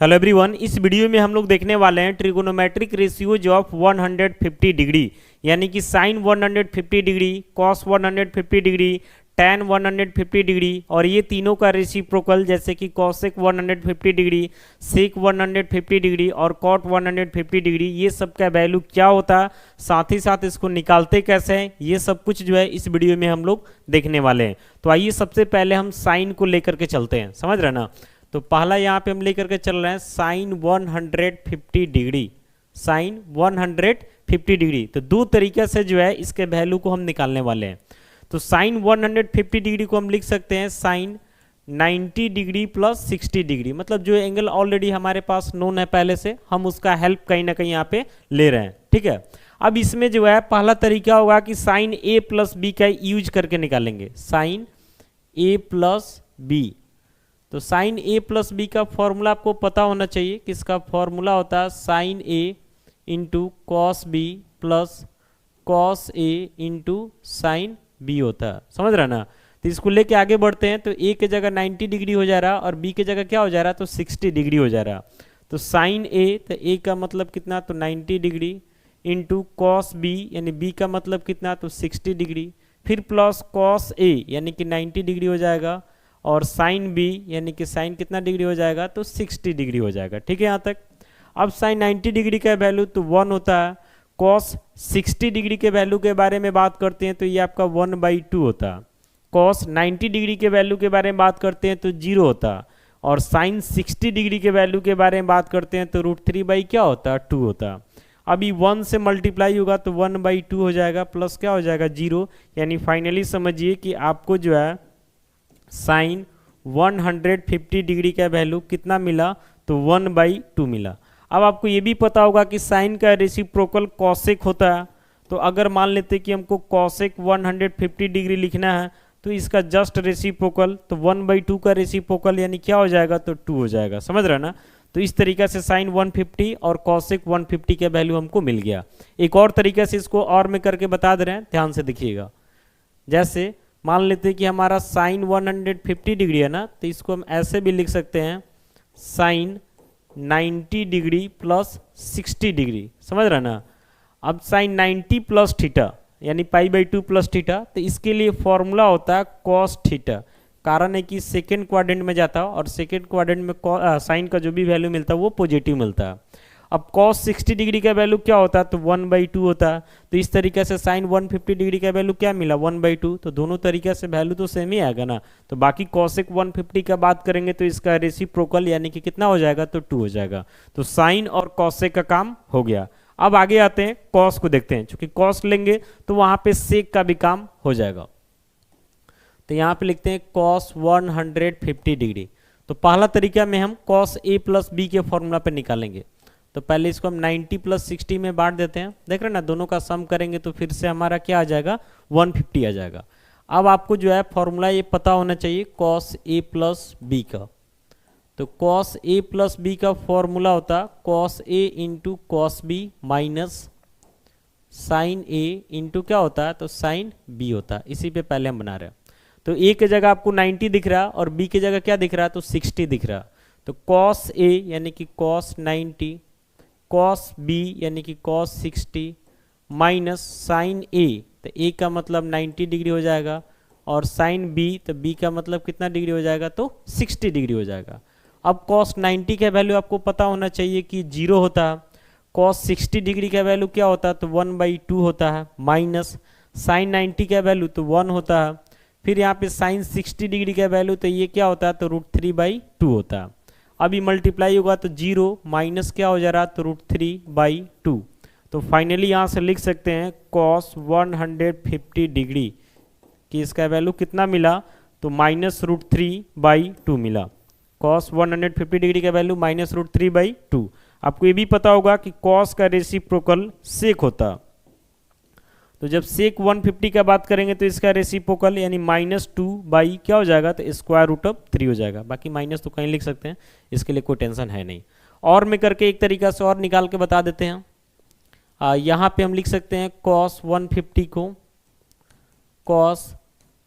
Hello everyone, इस video में हम लोग देखने वाले हैं ट्रिगोनोमेट्रिक रेशियोज ऑफ 150 डिग्री, यानी कि sine 150 degree, cos 150 degree, tan 150 degree और ये तीनों का रेसिप्रोकल जैसे कि कॉसेक 150 डिग्री, सेक 150 डिग्री और कॉट 150 डिग्री, ये सब का वैल्यू क्या होता है, साथ ही साथ इसको निकालते कैसे हैं, ये सब कुछ जो है इस वीडियो में हम लोग देखने वाले हैं। तो आइए सबसे पहले हम साइन को लेकर के चलते हैं, समझ रहे ना। तो पहला यहाँ पे हम लेकर के चल रहे हैं साइन 150 डिग्री, साइन 150 डिग्री। तो दो तरीके से जो है इसके वैल्यू को हम निकालने वाले हैं। तो साइन 150 डिग्री को हम लिख सकते हैं साइन 90 डिग्री प्लस 60 डिग्री, मतलब जो एंगल ऑलरेडी हमारे पास नोन है पहले से, हम उसका हेल्प कहीं ना कहीं यहाँ पे ले रहे हैं, ठीक है। अब इसमें जो है पहला तरीका होगा कि साइन ए प्लस बी का यूज करके निकालेंगे, साइन ए प्लस बी। तो साइन ए प्लस बी का फॉर्मूला आपको पता होना चाहिए, किसका फॉर्मूला होता है sine A into cos B plus cos A into sine B होता है, समझ रहा ना। तो इसको लेके आगे बढ़ते हैं। तो ए के जगह 90 डिग्री हो जा रहा और बी के जगह क्या हो जा रहा, तो 60 डिग्री हो जा रहा। तो साइन ए, तो ए का मतलब कितना, तो 90 डिग्री इंटू कॉस बी यानी बी का मतलब कितना, तो 60 डिग्री, फिर प्लस कॉस ए यानी कि 90 डिग्री हो जाएगा और साइन बी यानी कि साइन कितना डिग्री हो जाएगा, तो 60 डिग्री हो जाएगा, ठीक है यहाँ तक। अब साइन 90 डिग्री का वैल्यू तो 1 होता है, कॉस 60 डिग्री के वैल्यू के बारे में बात करते हैं तो ये आपका 1/2 होता है। कॉस 90 डिग्री के वैल्यू के बारे में बात करते हैं तो 0 होता है और साइन 60 डिग्री के वैल्यू के बारे में बात करते हैं तो √3 क्या होता है, 2 होता है। अभी 1 से मल्टीप्लाई होगा तो 1/2 हो जाएगा प्लस क्या हो जाएगा 0, यानी फाइनली समझिए कि आपको जो है साइन 150 डिग्री का वैल्यू कितना मिला, तो 1/2 मिला। अब आपको ये भी पता होगा कि साइन का रेसिप्रोकल कॉसेक होता है। तो अगर मान लेते कि हमको कॉसेक 150 डिग्री लिखना है तो इसका जस्ट रेसिप्रोकल, तो 1/2 का रेसिप्रोकल यानी क्या हो जाएगा, तो 2 हो जाएगा, समझ रहे ना। तो इस तरीके से साइन 150 और कॉसेक 150 का वैल्यू हमको मिल गया। एक और तरीके से इसको और में करके बता दे रहे हैं, ध्यान से देखिएगा। जैसे मान लेते हैं कि हमारा साइन 150 डिग्री है ना, तो इसको हम ऐसे भी लिख सकते हैं साइन 90 डिग्री प्लस 60 डिग्री, समझ रहे ना। अब साइन 90 प्लस थीटा यानी π/2 प्लस थीटा, तो इसके लिए फॉर्मूला होता है कॉस थीटा। कारण है कि सेकेंड क्वाड्रेंट में जाता है और सेकेंड क्वाड्रेंट में साइन का जो भी वैल्यू मिलता है वो पॉजिटिव मिलता है। अब cos 60 डिग्री का वैल्यू क्या होता है, तो 1/2 होता है। तो इस तरीके से साइन 150 डिग्री का वैल्यू क्या मिला, 1/2। तो दोनों तरीके से वैल्यू तो सेम ही आएगा ना। तो बाकी cosec 150 का बात करेंगे तो इसका रेसिप्रोकल यानी कि कितना हो जाएगा, तो 2 हो जाएगा। तो साइन और cosec का काम हो गया। अब आगे आते हैं कॉस को देखते हैं, क्योंकि कॉस लेंगे तो वहां पे सेक का भी काम हो जाएगा। तो यहाँ पे लिखते हैं कॉस 150 डिग्री। तो पहला तरीका में हम कॉस ए प्लस बी के फॉर्मूला पे निकालेंगे। तो पहले इसको हम 90 प्लस 60 में बांट देते हैं, देख रहे ना, दोनों का सम करेंगे तो फिर से हमारा क्या आ जाएगा, 150 आ जाएगा। अब आपको जो है फॉर्मूला ये पता होना चाहिए कॉस ए प्लस बी का। तो कॉस ए प्लस बी का फॉर्मूला होता है cos A into cos B minus sine A into क्या होता है, तो साइन बी होता है। इसी पे पहले हम बना रहे हैं। तो ए के जगह आपको 90 दिख रहा है और बी के जगह क्या दिख रहा है, तो 60 दिख रहा है। तो कॉस ए यानी कि कॉस 90, कॉस बी यानी कि कॉस 60 माइनस साइन ए, तो ए का मतलब 90 डिग्री हो जाएगा और साइन बी, तो बी का मतलब कितना डिग्री हो जाएगा, तो 60 डिग्री हो जाएगा। अब कॉस 90 का वैल्यू आपको पता होना चाहिए कि 0 होता है। कॉस 60 डिग्री का वैल्यू क्या होता है, तो 1/2 होता है माइनस साइन 90 का वैल्यू तो 1 होता है। फिर यहाँ पे साइन 60 डिग्री का वैल्यू तो ये क्या होता है, तो √3/2 होता है। अभी मल्टीप्लाई होगा तो 0 माइनस क्या हो जा रहा है, तो √3/2। तो फाइनली यहाँ से लिख सकते हैं कॉस 150 डिग्री कि इसका वैल्यू कितना मिला, तो -√3/2 मिला। कॉस 150 डिग्री का वैल्यू -√3/2। आपको ये भी पता होगा कि कॉस का रेसिप्रोकल सेक होता। तो जब सेक 150 का बात करेंगे तो इसका रेसिप्रोकल यानी -2 क्या हो जाएगा, तो √3 हो जाएगा। बाकी माइनस तो कहीं लिख सकते हैं, इसके लिए कोई टेंशन है नहीं। और में करके एक तरीका से और निकाल के बता देते हैं। यहाँ पे हम लिख सकते हैं cos 150 को cos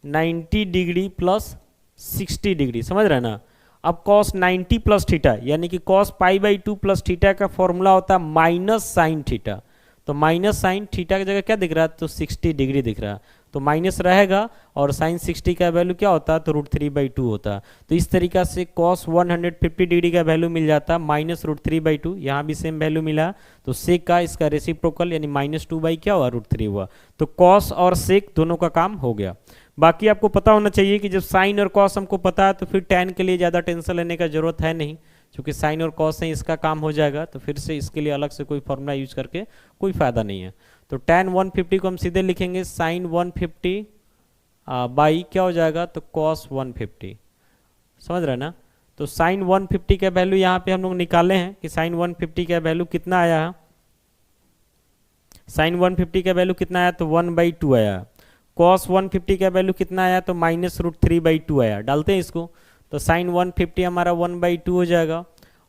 90 डिग्री प्लस 60 डिग्री, समझ रहे हैं ना। अब cos 90 प्लस थीटा यानी कि cos pi by 2 plus theta का फॉर्मूला होता है माइनस साइन थीटा। तो माइनस साइन थीटा की जगह क्या दिख रहा है, तो 60 डिग्री दिख रहा है, तो माइनस रहेगा और साइन 60 का वैल्यू क्या होता है, तो √3/2 होता है। तो इस तरीका से cos 150 डिग्री का वैल्यू मिल जाता है -√3/2। यहाँ भी सेम वैल्यू मिला, तो सेक का इसका रेसिप्रोकल यानी -2 क्या हुआ, √3 हुआ। तो cos और सेक दोनों का काम हो गया। बाकी आपको पता होना चाहिए कि जब साइन और cos हमको पता है तो फिर tan के लिए ज़्यादा टेंशन लेने का जरूरत है नहीं, क्योंकि साइन और cos से इसका काम हो जाएगा। तो फिर से इसके लिए अलग से कोई फॉर्मूला यूज करके कोई फायदा नहीं है। तो tan 150 को हम सीधे लिखेंगे साइन 150 बाई क्या हो जाएगा, तो cos 150। समझ रहे ना। तो साइन 150 का वैल्यू यहाँ पे हम लोग निकाले हैं कि साइन 150 का वैल्यू कितना आया है, साइन 150 का वैल्यू कितना आया, तो 1/2 आया। cos 150 का वैल्यू कितना आया, तो -√3/2 आया। डालते हैं इसको, तो साइन 150 हमारा 1/2 हो जाएगा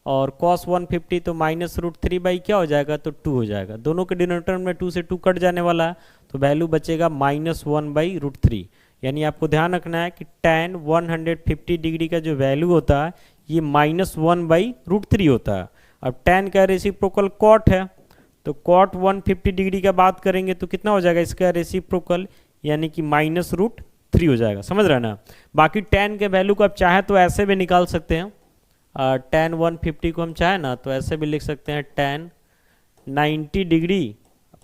और cos 150 तो -√3 क्या हो जाएगा, तो 2 हो जाएगा। दोनों के डिनोमिनेटर में 2 से 2 कट जाने वाला है, तो वैल्यू बचेगा -1/√3। यानी आपको ध्यान रखना है कि tan 150 डिग्री का जो वैल्यू होता है ये -1/√3 होता है। अब tan का रेसिप्रोकल cot है, तो cot 150 डिग्री का बात करेंगे तो कितना हो जाएगा इसका रेसिप्रोकल, यानी कि -√3 हो जाएगा। समझ रहे ना। बाकी tan के वैल्यू को आप चाहे तो ऐसे भी निकाल सकते हैं, tan 150 को हम चाहे ना तो ऐसे भी लिख सकते हैं tan 90 डिग्री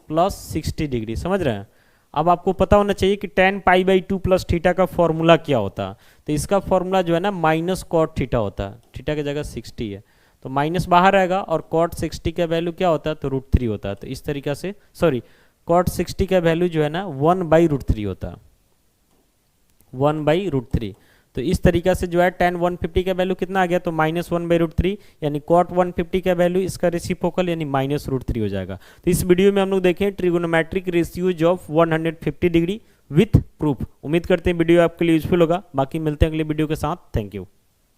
प्लस 60 डिग्री। समझ रहे हैं। अब आपको पता होना चाहिए कि tan π/2 प्लस थीटा का फॉर्मूला क्या होता है। तो इसका फॉर्मूला जो है ना -cot थीटा होता है, थीटा की जगह 60 है, तो माइनस बाहर आएगा और cot 60 का वैल्यू क्या होता है, तो √3 होता है। तो इस तरीका से सॉरी cot 60 का वैल्यू जो है ना 1/√3 होता है, 1/√3। तो इस तरीका से जो है tan 150 का वैल्यू कितना आ गया, तो -1/√3, यानी cot 150 का वैल्यू इसका रेसिप्रोकल यानी -√3 हो जाएगा। तो इस वीडियो में हम लोग देखें trigonometric ratios of 150 degree with proof. उम्मीद करते हैं वीडियो आपके लिए यूजफुल होगा। बाकी मिलते हैं अगले वीडियो के साथ। Thank you.